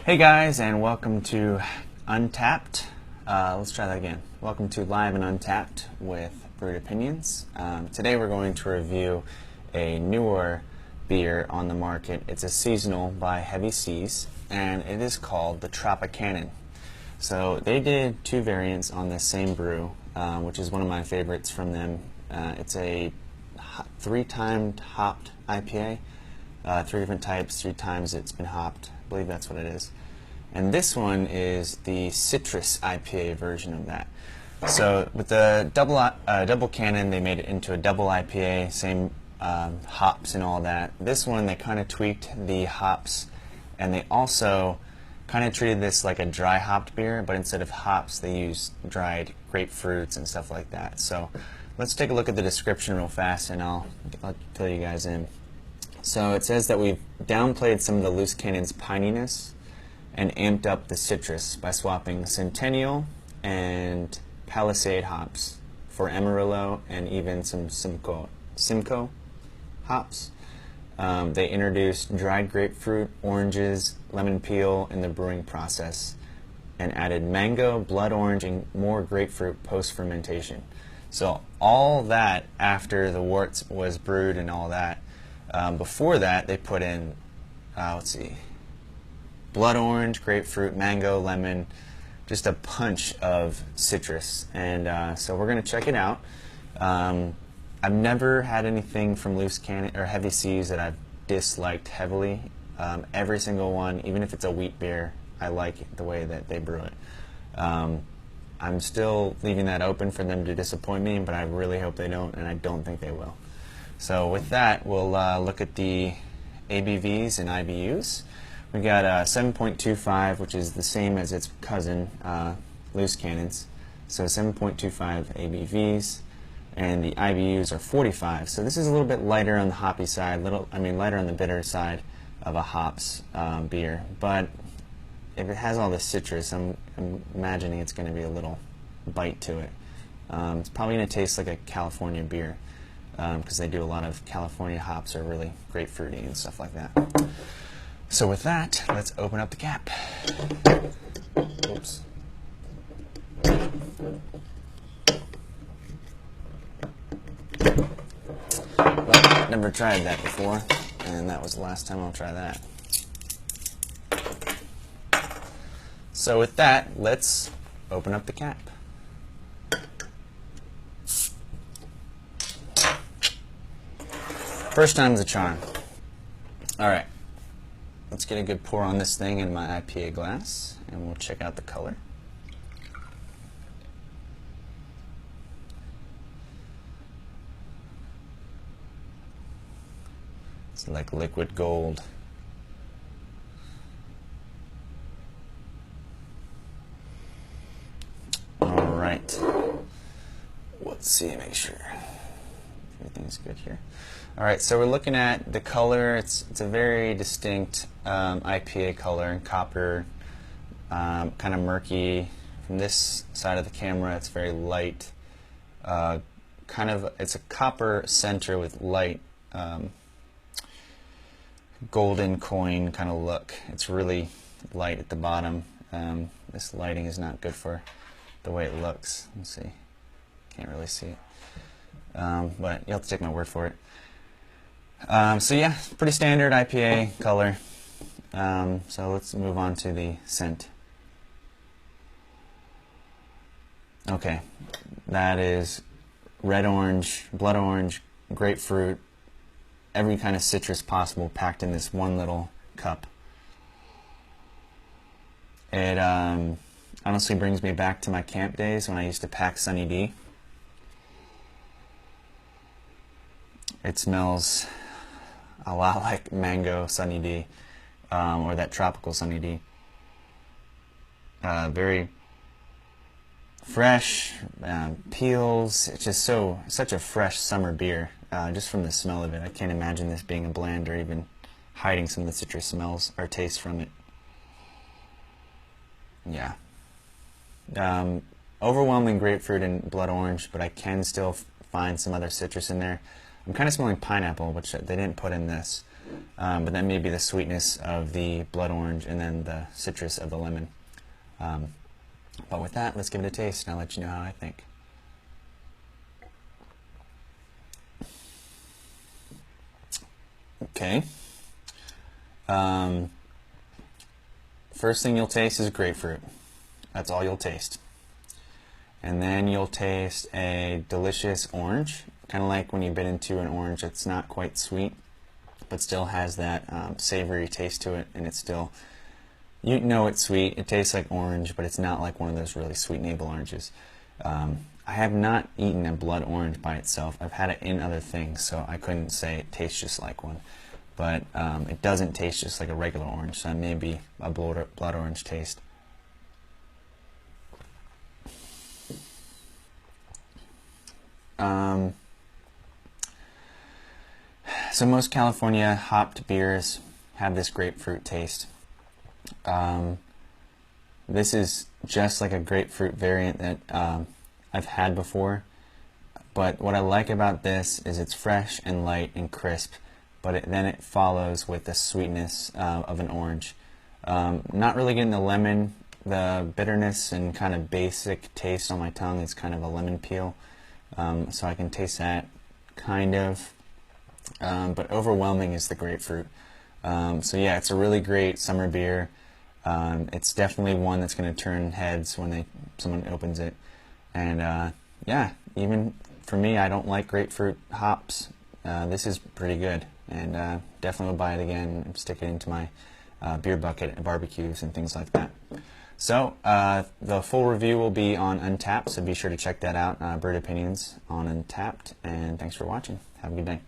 Hey guys, and welcome to Untapped. Let's try that again. Welcome to Live and Untapped with Brewed Opinions. Today we're going to review a newer beer on the market. It's a seasonal by Heavy Seas, and it is called the TropiCannon. So they did two variants on this same brew, which is one of my favorites from them. It's a three-timed hopped IPA. Three different types, 3 times it's been hopped. I believe that's what it is. And this one is the citrus IPA version of that. So with the double cannon, they made it into a double IPA, same hops and all that. This one, they kind of tweaked the hops, and they also kind of treated this like a dry hopped beer, but instead of hops, they used dried grapefruits and stuff like that. So let's take a look at the description real fast, and I'll fill you guys in. So it says that we've downplayed some of the loose cannon's pininess and amped up the citrus by swapping Centennial and Palisade hops for Amarillo and even some Simcoe hops. They introduced dried grapefruit, oranges, lemon peel in the brewing process, and added mango, blood orange, and more grapefruit post-fermentation. So all that after the wort was brewed and all that. Before that, they put in, let's see, blood orange, grapefruit, mango, lemon, just a punch of citrus. And so we're going to check it out. I've never had anything from Loose Cannon or Heavy Seas that I've disliked heavily. Every single one, even if it's a wheat beer, I like the way that they brew it. I'm still leaving that open for them to disappoint me, but I really hope they don't, and I don't think they will. So with that, we'll look at the ABVs and IBUs. We got 7.25, which is the same as its cousin, Loose Cannons. So 7.25 ABVs, and the IBUs are 45. So this is a little bit lighter on the hoppy side, lighter on the bitter side of a hops beer. But if it has all the citrus, I'm imagining it's going to be a little bite to it. It's probably going to taste like a California beer, because they do a lot of California hops are really grapefruity and stuff like that. So with that, let's open up the cap. Oops. Well, never tried that before, and that was the last time I'll try that. So with that, let's open up the cap. First time's a charm. Alright, let's get a good pour on this thing in my IPA glass, and we'll check out the color. It's like liquid gold. Alright, let's see, make sure everything's good here. Alright, so we're looking at the color. It's a very distinct IPA color, copper, kind of murky. From this side of the camera, it's very light. It's a copper center with light golden coin kind of look. It's really light at the bottom. This lighting is not good for the way it looks. Let's see. Can't really see it. But you'll have to take my word for it. So yeah, pretty standard IPA color. So let's move on to the scent. Okay, that is red orange, blood orange, grapefruit, every kind of citrus possible packed in this one little cup. It honestly brings me back to my camp days when I used to pack Sunny D. It smells a lot like mango Sunny D, or that tropical Sunny D. Very fresh, peels. It's just such a fresh summer beer, just from the smell of it. I can't imagine this being a blend or even hiding some of the citrus smells or taste from it. Yeah. Overwhelming grapefruit and blood orange, but I can still find some other citrus in there. I'm kind of smelling pineapple, which they didn't put in this. but that may be the sweetness of the blood orange and then the citrus of the lemon. But with that, let's give it a taste and I'll let you know how I think. Okay. First thing you'll taste is grapefruit. That's all you'll taste. And then you'll taste a delicious orange, kind of like when you bit into an orange that's not quite sweet, but still has that savory taste to it, and it's still, you know it's sweet. It tastes like orange, but it's not like one of those really sweet navel oranges. I have not eaten a blood orange by itself. I've had it in other things, so I couldn't say it tastes just like one. But it doesn't taste just like a regular orange, so it may be a blood orange taste. So most California hopped beers have this grapefruit taste. This is just like a grapefruit variant that I've had before, but what I like about this is it's fresh and light and crisp, but then it follows with the sweetness of an orange. Not really getting the lemon, the bitterness and kind of basic taste on my tongue is kind of a lemon peel, so I can taste that kind of, but overwhelming is the grapefruit. So yeah, it's a really great summer beer. It's definitely one that's going to turn heads when someone opens it. And yeah, even for me, I don't like grapefruit hops. This is pretty good, and definitely will buy it again and stick it into my beer bucket at barbecues and things like that. So the full review will be on Untappd, so be sure to check that out. Brewed Opinions on Untappd, and thanks for watching. Have a good day.